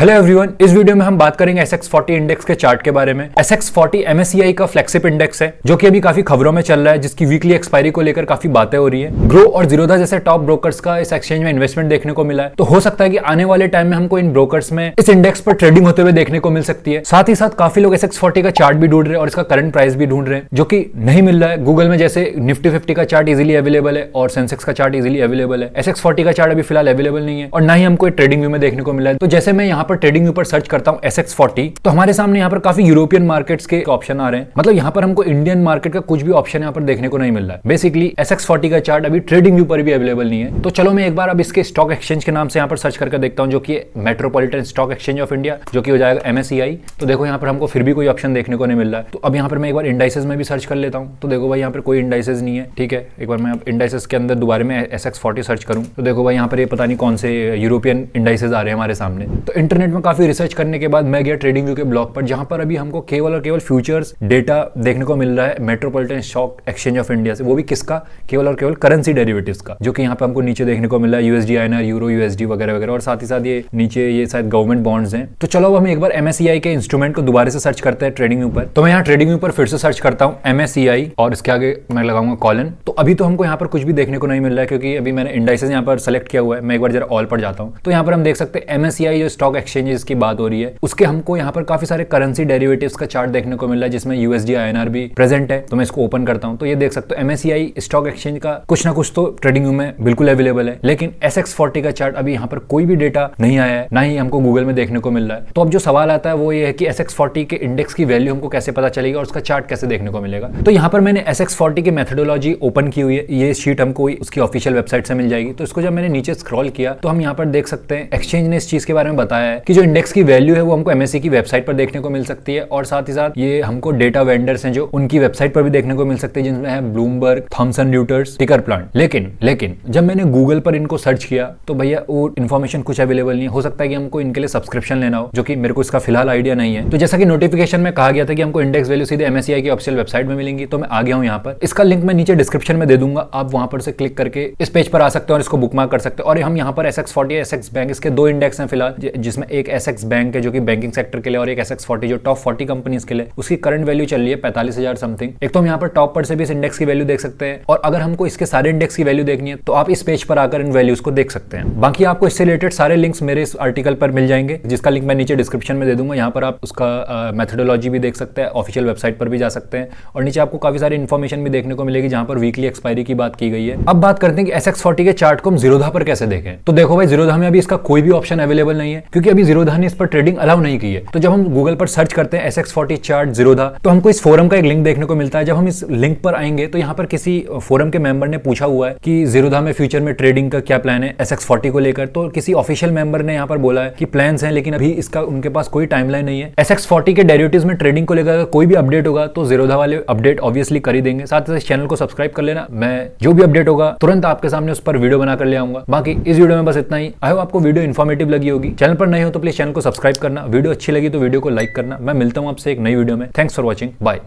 Hello everyone, इस video में हम बात करेंगे SX40 इंडेक्स के चार्ट के बारे में। SX40 MSCI का फ्लैगशिप इंडेक्स है जो कि अभी काफी खबरों में चल रहा है, जिसकी वीकली एक्सपायरी को लेकर काफी बातें हो रही है। ग्रो और जीरोधा जैसे टॉप ब्रोकर्स का इस एक्सचेंज में इन्वेस्टमेंट देखने को मिला है, तो हो सकता है कि आने वाले टाइम में हमको इन ब्रोकर्स में इस इंडेक्स पर ट्रेडिंग होते हुए देखने को मिल सकती है। साथ ही साथ काफी लोग SX40 का चार्ट भी ढूंढ रहे हैं और इसका करंट प्राइस भी ढूंढ रहे हैं, जो कि नहीं मिल रहा है। गूगल में जैसे निफ्टी 50 का चार्ट इजिली अवेलेबल है और सेंसेक्स का चार्ट इजिली अवेलेबल है, SX40 का चार्ट अभी फिलहाल अवेलेबल नहीं है और ना ही हमको ट्रेडिंग व्यू में देखने को मिला है। तो जैसे मैं यहाँ पर ट्रेडिंग व्यू पर सर्च करता हूं SX40, तो हमारे सामने यहाँ पर काफी यूरोपियन मार्केट्स के ऑप्शन आ रहे हैं। मतलब यहाँ पर हमको इंडियन मार्केट का कुछ भी ऑप्शन यहाँ पर देखने को नहीं मिल रहा है। बेसिकली SX40 का चार्ट अभी ट्रेडिंग व्यू पर भी अवेलेबल नहीं है। तो चलो मैं एक बार अब इसके स्टॉक एक्सचेंज के नाम से यहाँ पर सर्च करके देखता हूँ, जो कि metropolitan stock exchange of India, जो कि हो जाएगा MSCI। तो देखो यहाँ पर हमको फिर भी कोई ऑप्शन देखने को नहीं मिल रहा है। तो अब यहाँ पर मैं एक बार इंडाइसेस में भी सर्च कर लेता हूँ। तो देखो भाई यहाँ पर कोई इंडाइसेस नहीं है। ठीक है, एक बार मैं इंडाइसेस के अंदर दोबारा में SX40 सर्च करूँ तो देखो भाई यहाँ पर ये पता नहीं कौन से यूरोपियन इंडाइसेस आ रहे हैं हमारे सामने। तो इंटरनेट में काफी रिसर्च करने के बाद मैं गया ट्रेडिंग व्यू के ब्लॉग पर, जहां पर अभी हमको केवल और केवल फ्यूचर्स डेटा देखने को मिल रहा है metropolitan stock exchange of India से। वो भी किसका? केवल और केवल करेंसी डेरिवेटिव्स का, जो कि यहाँ पे हमको नीचे देखने को मिल रहा है USD INR, यूरो USD वगैरह वगैरह, और साथ ही साथ ये नीचे ये शायद गवर्नमेंट बॉन्ड्स हैं। तो चलो अब हम एक बार MSCI के इंस्ट्रूमेंट को दोबारा से सर्च करते हैं ट्रेडिंग व्यू पर। तो मैं यहाँ ट्रेडिंग व्यू पर फिर से सर्च करता हूँ MSCI और इसके आगे मैं लगाऊंगा कॉलन। तो अभी तो हमको यहाँ पर कुछ भी देखने को नहीं मिल रहा है, क्योंकि अभी मैंने इंडाइसेस यहाँ पर सेलेक्ट किया हुआ है। मैं एक बार जरा ऑल पर जाता हूँ तो यहाँ पर हम देख सकते हैं MSCI जो स्टॉक एक्सचेंजेस की बात हो रही है, उसके हमको यहाँ पर काफी सारे करेंसी डेरिवेटिव्स का चार्ट देखने को मिल रहा है, जिसमें USD INR भी प्रेजेंट है। तो मैं इसको ओपन करता हूं तो ये देख सकते हो MSCI स्टॉक एक्सचेंज का कुछ ना कुछ तो ट्रेडिंग व्यू में बिल्कुल अवेलेबल है, लेकिन SX40 का चार्ट अभी यहाँ पर कोई भी डेटा नहीं आया है, ना ही हमको गूगल में देखने को मिल रहा है। तो अब जो सवाल आता है वो ये है कि SX40 के इंडेक्स की वैल्यू हमको कैसे पता चलेगी और उसका चार्ट कैसे देखने को मिलेगा। तो यहाँ पर मैंने SX40 की मेथोडोलॉजी ओपन की हुई है। ये शीट हमको उसकी ऑफिशियल वेबसाइट से मिल जाएगी। तो इसको जब मैंने नीचे स्क्रॉल किया तो हम यहाँ पर देख सकते हैं एक्सचेंज ने इस चीज के बारे में बताया है कि जो इंडेक्स की वैल्यू है वो हमको MSCI की वेबसाइट पर देखने को मिल सकती है, और साथ ही साथ ये हमको डेटा वेंडर्स हैं जो उनकी वेबसाइट पर भी देखने को मिल सकते हैं, जिनमें है Bloomberg, Thomson Reuters, ticker plant. लेकिन जब मैंने गूगल पर इनको सर्च किया तो भैया वो इन्फॉर्मेशन कुछ अवेलेबल नहीं है। हो सकता है कि हमको इनके लिए सब्सक्रिप्शन लेना हो, जो कि मेरे को इसका फिलहाल आइडिया नहीं है। तो जैसा कि नोटिफिकेशन में कहा गया था कि हमको इंडेक्स वैल्यू सीधे MSCI की ऑफिशियल वेबसाइट में मिलेंगी, तो मैं आ गया हूं यहाँ पर। इसका लिंक मैं नीचे डिस्क्रिप्शन में दे दूंगा, आप वहां पर से क्लिक करके इस पेज पर आ सकते हैं और इसको बुकमार्क कर सकते हैं। और हम यहाँ पर SX40, SX बैंक, इसके दो इंडेक्स हैं फिलहाल, जिसमें एक SX बैंक है जो कि बैंकिंग सेक्टर के लिए, और एक SX40 जो टॉप 40 कंपनीज के लिए। उसकी करंट वैल्यू चल रही है 45,000 समथिंग। एक तो हम यहाँ पर टॉप पर से भी इस इंडेक्स की वैल्यू देख सकते हैं, और अगर हमको इसके सारे इंडेक्स की वैल्यू देखनी है तो आप इस पेज पर आकर इन वैल्यूज को देख सकते हैं। बाकी आपको इससे रिलेटेड सारे लिंक्स मेरे इस आर्टिकल पर मिल जाएंगे, जिसका लिंक मैं नीचे डिस्क्रिप्शन में दे दूंगा। यहाँ पर आप उसका मेथोडोलॉजी भी देख सकते हैं, ऑफिशियल वेबसाइट पर भी जा सकते हैं, और नीचे आपको काफी सारी इन्फॉर्मेशन भी देखने को मिलेगी जहां पर वीकली एक्सपायरी की बात की गई है। अब बात करते हैं कि SX40 के चार्ट को हम जीरोधा पर कैसे देखें। तो देखो भाई, जीरोधा में अभी इसका कोई भी ऑप्शन अवेलेबल नहीं है, क्योंकि अभी जीरोधा ने इस पर ट्रेडिंग अलाउ नहीं की है। तो जब हम गूगल पर सर्च करते हैं SX40 चार्ट जीरोधा, तो हमको इस फोरम का एक लिंक देखने को मिलता है। जब हम इस लिंक पर आएंगे तो यहाँ पर किसी फोरम के मेंबर ने पूछा हुआ है कि जीरोधा में फ्यूचर में ट्रेडिंग का क्या प्लान है SX40 को लेकर। तो किसी ऑफिशियल मेंबर ने यहाँ पर बोला है कि प्लान्स हैं, लेकिन अभी इसका उनके पास कोई टाइमलाइन नहीं है। SX40 के डेरिवेटिव्स में ट्रेडिंग को लेकर कोई भी अपडेट होगा तो जीरोधा वाले अपडेट ऑब्वियसली कर ही देंगे। साथ ही इस चैनल को सब्सक्राइब कर लेना, मैं जो भी अपडेट होगा तुरंत आपके सामने उस पर वीडियो बनाकर ले आऊंगा। बाकी इस वीडियो में बस इतना ही। आई होप आपको वीडियो इन्फॉर्मेटिव लगी होगी। चैनल पर नए हो तो प्लीज चैनल को सब्सक्राइब करना, वीडियो अच्छी लगी तो वीडियो को लाइक करना। मैं मिलता हूं आपसे एक नई वीडियो में। Thanks for watching, bye.